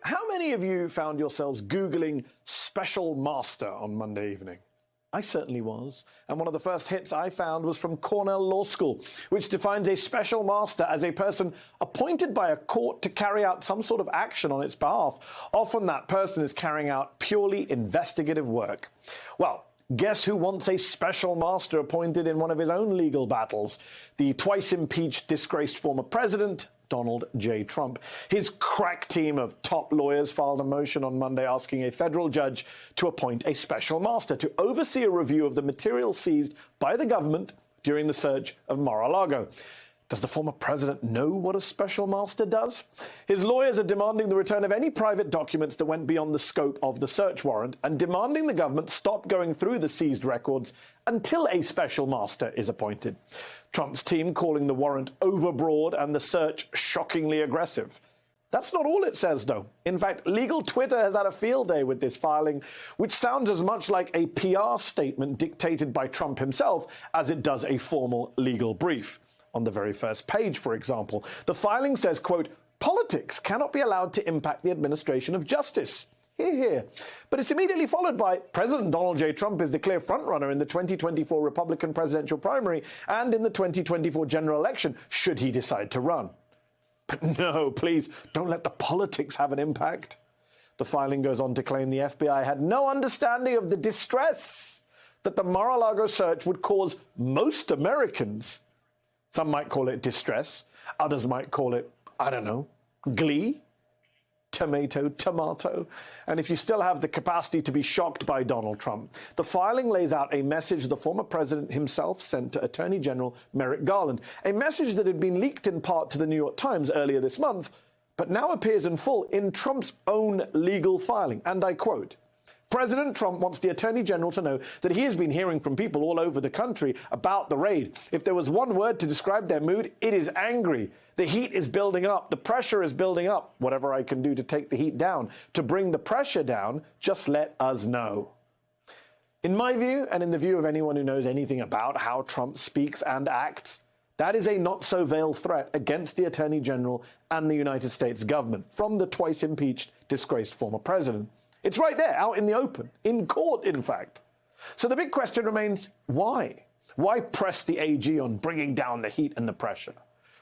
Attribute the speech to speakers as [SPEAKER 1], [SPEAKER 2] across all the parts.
[SPEAKER 1] How many of you found yourselves Googling special master on Monday evening? I certainly was. And one of the first hits I found was from Cornell Law School, which defines a special master as a person appointed by a court to carry out some sort of action on its behalf. Often that person is carrying out purely investigative work. Well, guess who wants a special master appointed in one of his own legal battles? The twice impeached, disgraced former president, Donald J. Trump. His crack team of top lawyers filed a motion on Monday asking a federal judge to appoint a special master to oversee a review of the material seized by the government during the search of Mar-a-Lago. Does the former president know what a special master does? His lawyers are demanding the return of any private documents that went beyond the scope of the search warrant and demanding the government stop going through the seized records until a special master is appointed. Trump's team calling the warrant overbroad and the search shockingly aggressive. That's not all it says, though. In fact, legal Twitter has had a field day with this filing, which sounds as much like a PR statement dictated by Trump himself as it does a formal legal brief. On the very first page, for example, the filing says, quote, "Politics cannot be allowed to impact the administration of justice." Hear, hear. But it's immediately followed by President Donald J. Trump is the clear frontrunner in the 2024 Republican presidential primary and in the 2024 general election, should he decide to run. But no, please, don't let the politics have an impact. The filing goes on to claim the FBI had no understanding of the distress that the Mar-a-Lago search would cause most Americans. Some might call it distress. Others might call it, I don't know, glee, tomato. And if you still have the capacity to be shocked by Donald Trump, the filing lays out a message the former president himself sent to Attorney General Merrick Garland, a message that had been leaked in part to the New York Times earlier this month, but now appears in full in Trump's own legal filing. And I quote, "President Trump wants the Attorney General to know that he has been hearing from people all over the country about the raid. If there was one word to describe their mood, it is angry. The heat is building up. The pressure is building up. Whatever I can do to take the heat down, to bring the pressure down, just let us know." In my view, and in the view of anyone who knows anything about how Trump speaks and acts, that is a not-so-veiled threat against the Attorney General and the United States government from the twice-impeached, disgraced former president. It's right there, out in the open, in court, in fact. So the big question remains, why? Why press the AG on bringing down the heat and the pressure?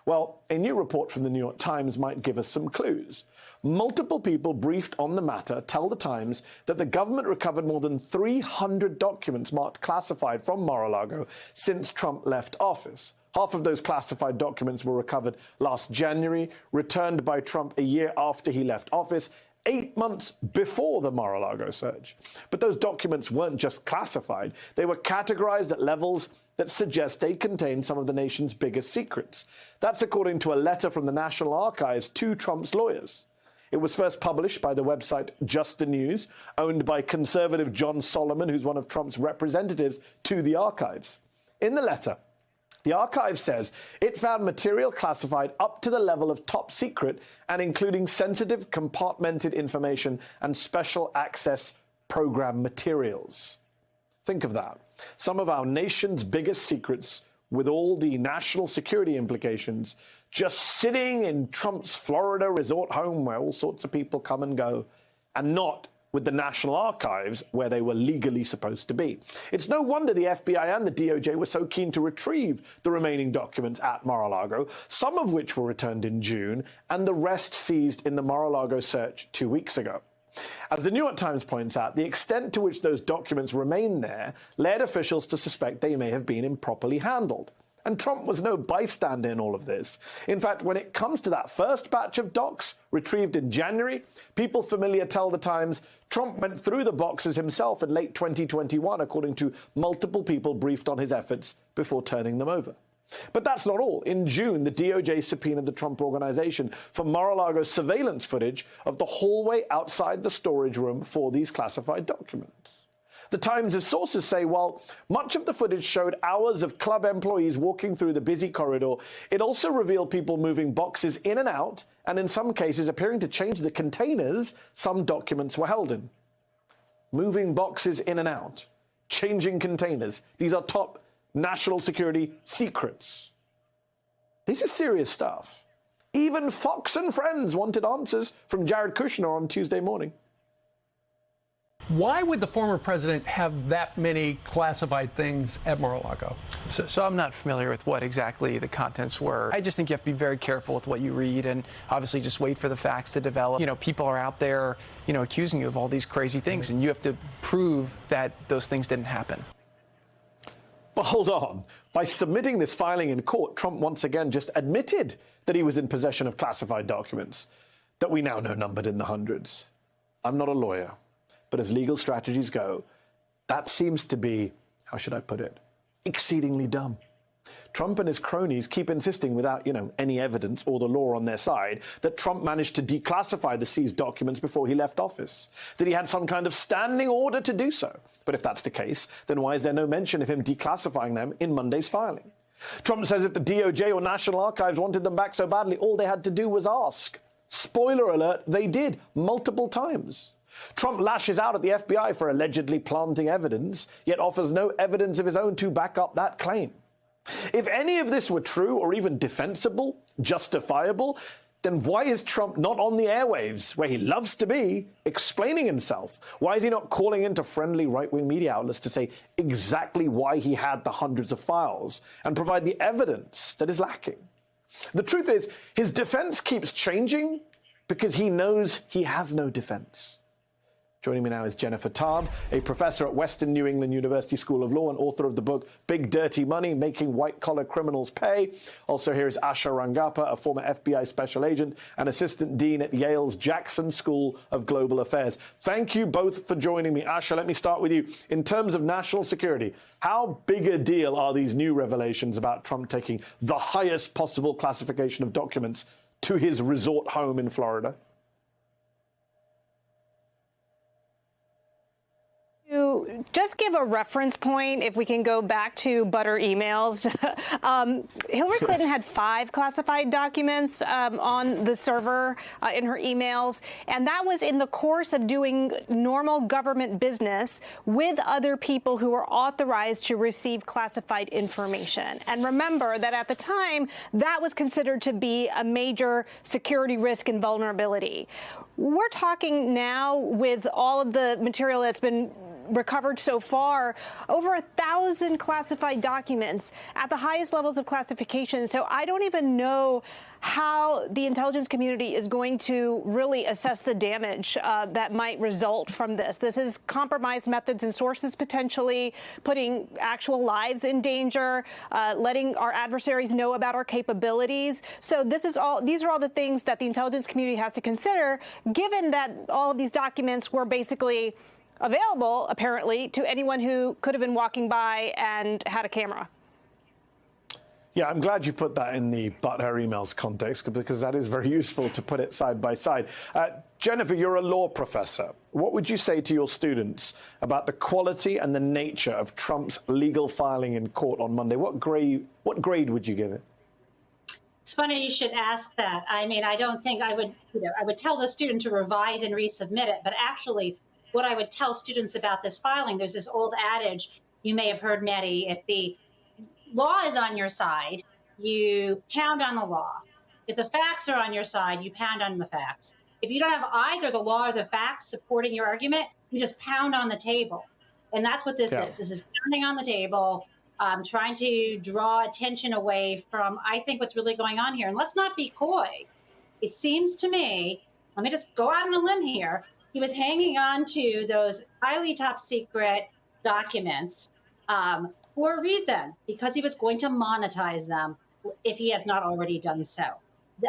[SPEAKER 1] Well, a new report from the New York Times might give us some clues. Multiple people briefed on the matter tell the Times that the government recovered more than 300 documents marked classified from Mar-a-Lago since Trump left office. Half of those classified documents were recovered last January, returned by Trump a year after he left office, 8 months before the Mar-a-Lago search. But those documents weren't just classified. They were categorized at levels that suggest they contain some of the nation's biggest secrets. That's according to a letter from the National Archives to Trump's lawyers. It was first published by the website Just the News, owned by conservative John Solomon, who's one of Trump's representatives to the archives. In the letter, the archive says it found material classified up to the level of top secret and including sensitive, compartmented information and special access program materials. Think of that. Some of our nation's biggest secrets, with all the national security implications, just sitting in Trump's Florida resort home where all sorts of people come and go, and not with the National Archives, where they were legally supposed to be. It's no wonder the FBI and the DOJ were so keen to retrieve the remaining documents at Mar-a-Lago, some of which were returned in June, and the rest seized in the Mar-a-Lago search 2 weeks ago. As the New York Times points out, the extent to which those documents remain there led officials to suspect they may have been improperly handled. And Trump was no bystander in all of this. In fact, when it comes to that first batch of docs retrieved in January, people familiar tell the Times Trump went through the boxes himself in late 2021, according to multiple people briefed on his efforts before turning them over. But that's not all. In June, the DOJ subpoenaed the Trump Organization for Mar-a-Lago surveillance footage of the hallway outside the storage room for these classified documents. The Times' sources say while much of the footage showed hours of club employees walking through the busy corridor, it also revealed people moving boxes in and out, and in some cases appearing to change the containers some documents were held in. Moving boxes in and out, changing containers. These are top national security secrets. This is serious stuff. Even Fox and Friends wanted answers from Jared Kushner on Tuesday morning.
[SPEAKER 2] Why would the former president have that many classified things at Mar-a-Lago?
[SPEAKER 3] So I'm not familiar with what exactly the contents were. I just think you have to be very careful with what you read and obviously just wait for the facts to develop. You know, people are out there, you know, accusing you of all these crazy things, and you have to prove that those things didn't happen.
[SPEAKER 1] But hold on. By submitting this filing in court, Trump once again just admitted that he was in possession of classified documents that we now know numbered in the hundreds. I'm not a lawyer, but as legal strategies go, that seems to be, how should I put it, exceedingly dumb. Trump and his cronies keep insisting without, any evidence or the law on their side that Trump managed to declassify the seized documents before he left office, that he had some kind of standing order to do so. But if that's the case, then why is there no mention of him declassifying them in Monday's filing? Trump says if the DOJ or National Archives wanted them back so badly, all they had to do was ask. Spoiler alert, they did, multiple times. Trump lashes out at the FBI for allegedly planting evidence, yet offers no evidence of his own to back up that claim. If any of this were true or even defensible, justifiable, then why is Trump not on the airwaves, where he loves to be, explaining himself? Why is he not calling into friendly right-wing media outlets to say exactly why he had the hundreds of files and provide the evidence that is lacking? The truth is, his defense keeps changing because he knows he has no defense. Joining me now is Jennifer Taub, a professor at Western New England University School of Law and author of the book Big Dirty Money, Making White-Collar Criminals Pay. Also here is Asha Rangappa, a former FBI special agent and assistant dean at Yale's Jackson School of Global Affairs. Thank you both for joining me. Asha, let me start with you. In terms of national security, how big a deal are these new revelations about Trump taking the highest possible classification of documents to his resort home in Florida?
[SPEAKER 4] To just give a reference point, if we can go back to Butter emails, Hillary Clinton had 5 classified documents on the server in her emails, and that was in the course of doing normal government business with other people who were authorized to receive classified information. And remember that at the time, that was considered to be a major security risk and vulnerability. We're talking now with all of the material that's been recovered so far, over 1,000 classified documents at the highest levels of classification. So I don't even know how the intelligence community is going to really assess the damage that might result from this. This is compromised methods and sources, potentially putting actual lives in danger, letting our adversaries know about our capabilities. So these are all the things that the intelligence community has to consider, given that all of these documents were basically available, apparently, to anyone who could have been walking by and had a camera.
[SPEAKER 1] Yeah, I'm glad you put that in the but her emails context, because that is very useful to put it side by side. Jennifer, you're a law professor. What would you say to your students about the quality and the nature of Trump's legal filing in court on Monday? What grade would you give it?
[SPEAKER 5] It's funny you should ask that. I mean, I don't think I would, I would tell the student to revise and resubmit it, but actually, what I would tell students about this filing, there's this old adage you may have heard, Maddie, if the law is on your side, you pound on the law. If the facts are on your side, you pound on the facts. If you don't have either the law or the facts supporting your argument, you just pound on the table. And that's what this is. This is pounding on the table, trying to draw attention away from, I think, what's really going on here. And let's not be coy. It seems to me, let me just go out on a limb here, he was hanging on to those highly top secret documents for a reason, because he was going to monetize them if he has not already done so.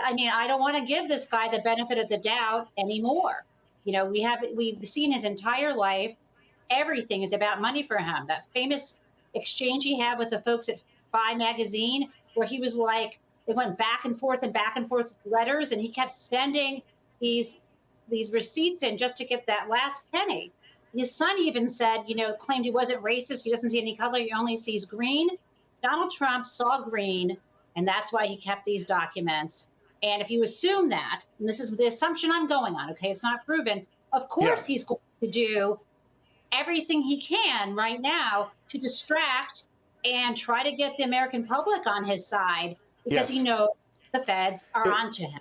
[SPEAKER 5] I mean, I don't want to give this guy the benefit of the doubt anymore. We've seen his entire life. Everything is about money for him. That famous exchange he had with the folks at Spy Magazine, where he was like, it went back and forth with letters, and he kept sending these receipts in just to get that last penny. His son even said, claimed he wasn't racist. He doesn't see any color. He only sees green. Donald Trump saw green, and that's why he kept these documents. And if you assume that, and this is the assumption I'm going on, okay, it's not proven, of course he's going to do everything he can right now to distract and try to get the American public on his side, because he knows the feds are onto him.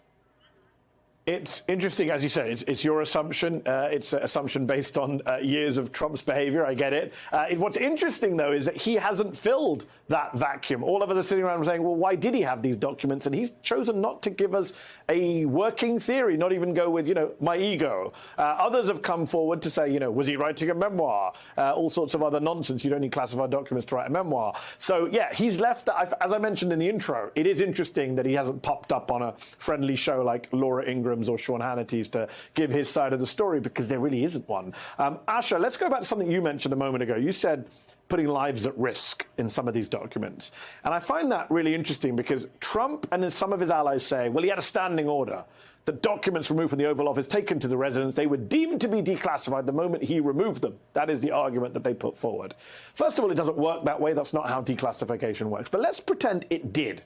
[SPEAKER 1] It's interesting, as you say, it's your assumption. It's an assumption based on years of Trump's behavior. I get it. What's interesting, though, is that he hasn't filled that vacuum. All of us are sitting around saying, well, why did he have these documents? And he's chosen not to give us a working theory, not even go with, my ego. Others have come forward to say, was he writing a memoir? All sorts of other nonsense. You don't need classified documents to write a memoir. So, yeah, he's left, as I mentioned in the intro, it is interesting that he hasn't popped up on a friendly show like Laura Ingraham's or Sean Hannity's to give his side of the story, because there really isn't one. Asha, let's go back to something you mentioned a moment ago. You said putting lives at risk in some of these documents. And I find that really interesting because Trump and some of his allies say, well, he had a standing order. The documents removed from the Oval Office taken to the residence, they were deemed to be declassified the moment he removed them. That is the argument that they put forward. First of all, it doesn't work that way. That's not how declassification works. But let's pretend it did.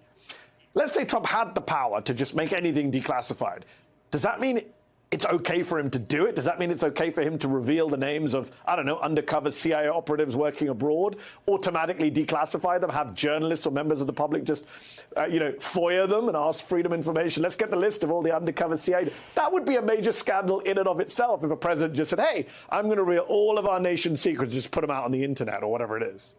[SPEAKER 1] Let's say Trump had the power to just make anything declassified. Does that mean it's okay for him to do it? Does that mean it's okay for him to reveal the names of, I don't know, undercover CIA operatives working abroad, automatically declassify them, have journalists or members of the public just, FOIA them and ask freedom information? Let's get the list of all the undercover CIA. That would be a major scandal in and of itself if a president just said, hey, I'm going to reveal all of our nation's secrets, just put them out on the internet or whatever it is.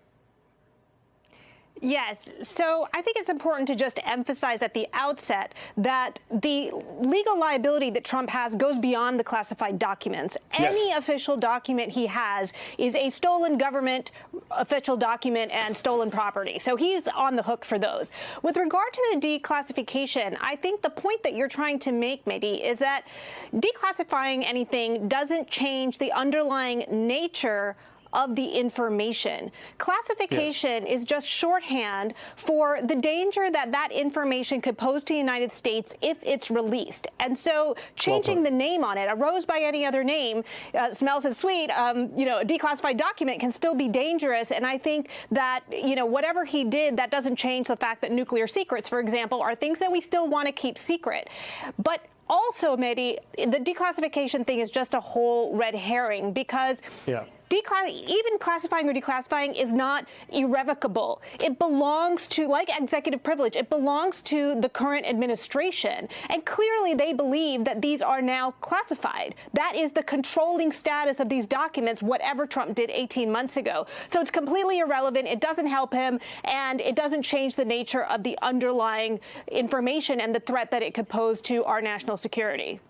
[SPEAKER 4] Yes. So I think it's important to just emphasize at the outset that the legal liability that Trump has goes beyond the classified documents.
[SPEAKER 1] Yes.
[SPEAKER 4] Any official document he has is a stolen government official document and stolen property. So he's on the hook for those. With regard to the declassification, I think the point that you're trying to make, Mehdi, is that declassifying anything doesn't change the underlying nature of the information. Classification is just shorthand for the danger that that information could pose to the United States if it's released. And so changing the name on it, a rose by any other name smells as sweet, a declassified document can still be dangerous. And I think that, whatever he did, that doesn't change the fact that nuclear secrets, for example, are things that we still want to keep secret. But also, Mehdi, the declassification thing is just a whole red herring because even classifying or declassifying is not irrevocable. It belongs to, like executive privilege, it belongs to the current administration. And clearly they believe that these are now classified. That is the controlling status of these documents, whatever Trump did 18 months ago. So it's completely irrelevant. It doesn't help him, and it doesn't change the nature of the underlying information and the threat that it could pose to our national security.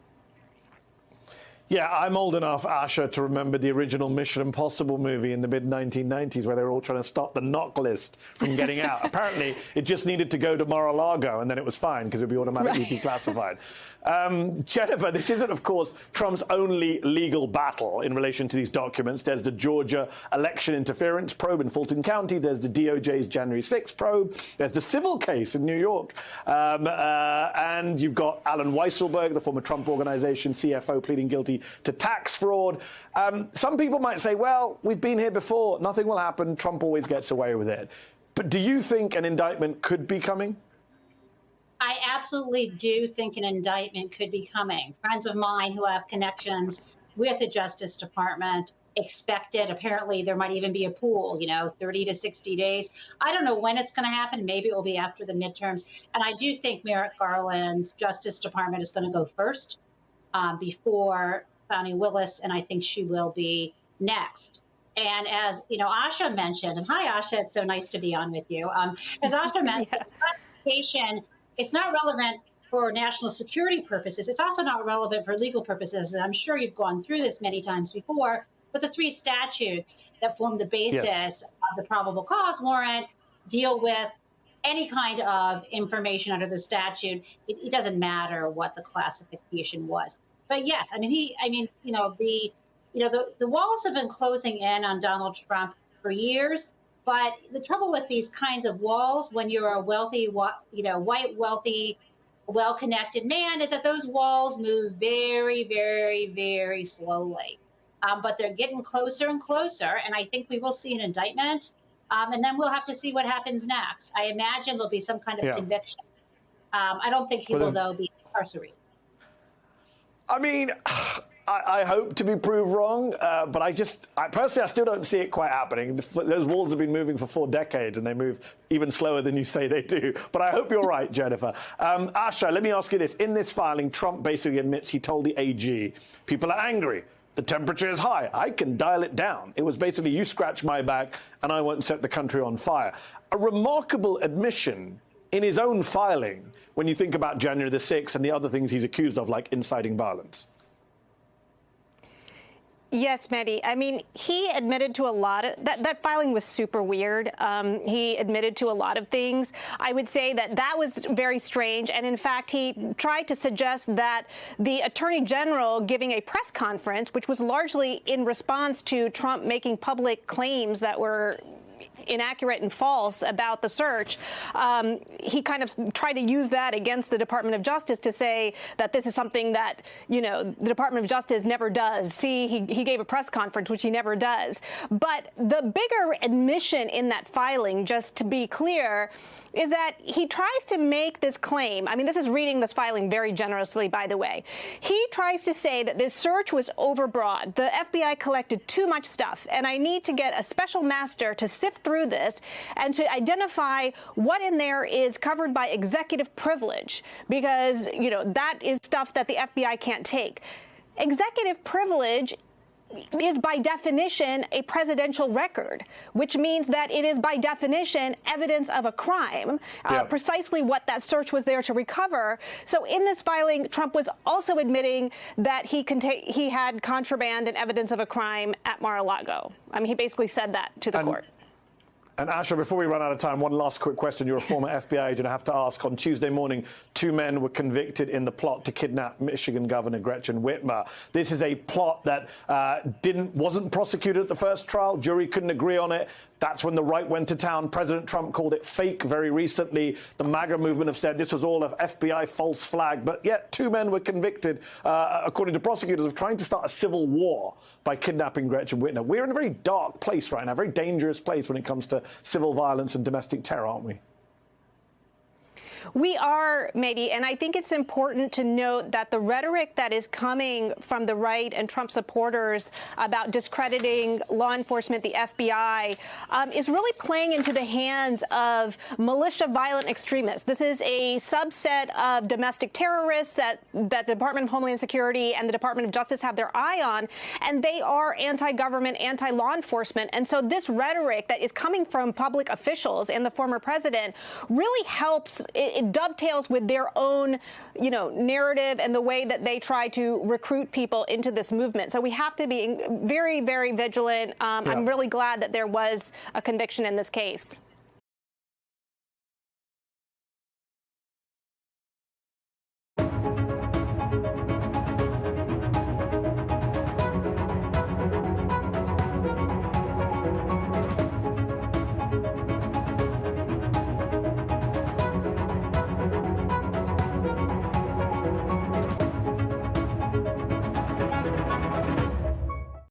[SPEAKER 1] Yeah, I'm old enough, Asha, to remember the original Mission Impossible movie in the mid-1990s where they were all trying to stop the knock list from getting out. Apparently, it just needed to go to Mar-a-Lago, and then it was fine because it would be automatically declassified. Jennifer, this isn't, of course, Trump's only legal battle in relation to these documents. There's the Georgia election interference probe in Fulton County. There's the DOJ's January 6th probe. There's the civil case in New York. And you've got Alan Weisselberg, the former Trump Organization CFO, pleading guilty to tax fraud. Some people might say, well, we've been here before. Nothing will happen. Trump always gets away with it. But do you think an indictment could be coming?
[SPEAKER 5] I absolutely do think an indictment could be coming. Friends of mine who have connections with the Justice Department expect it. Apparently, there might even be a pool, 30 to 60 days. I don't know when it's going to happen. Maybe it will be after the midterms. And I do think Merrick Garland's Justice Department is going to go first before Fani Willis, and I think she will be next. And as Asha mentioned, and hi, Asha, it's so nice to be on with you. As Asha mentioned, classification, it's not relevant for national security purposes. It's also not relevant for legal purposes. And I'm sure you've gone through this many times before, but the three statutes that form the basis of the probable cause warrant deal with any kind of information under the statute. It doesn't matter what the classification was. But yes, the walls have been closing in on Donald Trump for years. But the trouble with these kinds of walls, when you're a wealthy, white, wealthy, well-connected man, is that those walls move very, very, very slowly. But they're getting closer and closer. And I think we will see an indictment. And then we'll have to see what happens next. I imagine there'll be some kind of conviction. I don't think he will, though, be incarcerated.
[SPEAKER 1] I mean, I hope to be proved wrong, but I personally, I still don't see it quite happening. Those walls have been moving for 4 decades, and they move even slower than you say they do. But I hope you're right, Jennifer. Asha, let me ask you this. In this filing, Trump basically admits he told the AG, people are angry. The temperature is high. I can dial it down. It was basically, you scratch my back and I won't set the country on fire. A remarkable admission in his own filing when you think about January the 6th and the other things he's accused of, like inciting violence.
[SPEAKER 4] Yes, Mehdi. I mean, he admitted to a lot of that filing was super weird. He admitted to a lot of things. I would say that was very strange. And in fact, he tried to suggest that the Attorney General giving a press conference, which was largely in response to Trump making public claims that were inaccurate and false about the search, he kind of tried to use that against the Department of Justice to say that this is something that, the Department of Justice never does. See, he gave a press conference, which he never does. But the bigger admission in that filing, just to be clear, is that he tries to make this claim. I mean, this is reading this filing very generously, by the way. He tries to say that this search was overbroad. The FBI collected too much stuff, and I need to get a special master to sift through this and to identify what in there is covered by executive privilege, because, that is stuff that the FBI can't take. Executive privilege is by definition a presidential record, which means that it is by definition evidence of a crime, precisely what that search was there to recover. So in this filing, Trump was also admitting that he had contraband and evidence of a crime at Mar-a-Lago. I mean, he basically said that to the court.
[SPEAKER 1] And Asha, before we run out of time, one last quick question. You're a former FBI agent. I have to ask, on Tuesday morning, 2 men were convicted in the plot to kidnap Michigan Governor Gretchen Whitmer. This is a plot that wasn't prosecuted at the first trial. Jury couldn't agree on it. That's when the right went to town. President Trump called it fake very recently. The MAGA movement have said this was all an FBI false flag. But yet 2 men were convicted, according to prosecutors, of trying to start a civil war by kidnapping Gretchen Whitmer. We're in a very dark place right now, a very dangerous place when it comes to civil violence and domestic terror, aren't we?
[SPEAKER 4] We are, Mehdi, and I think it's important to note that the rhetoric that is coming from the right and Trump supporters about discrediting law enforcement, the FBI, is really playing into the hands of militia violent extremists. This is a subset of domestic terrorists that the Department of Homeland Security and the Department of Justice have their eye on, and they are anti-government, anti-law enforcement. And so this rhetoric that is coming from public officials and the former president really helps. It dovetails with their own, narrative and the way that they try to recruit people into this movement. So we have to be very, very vigilant. I'm really glad that there was a conviction in this case.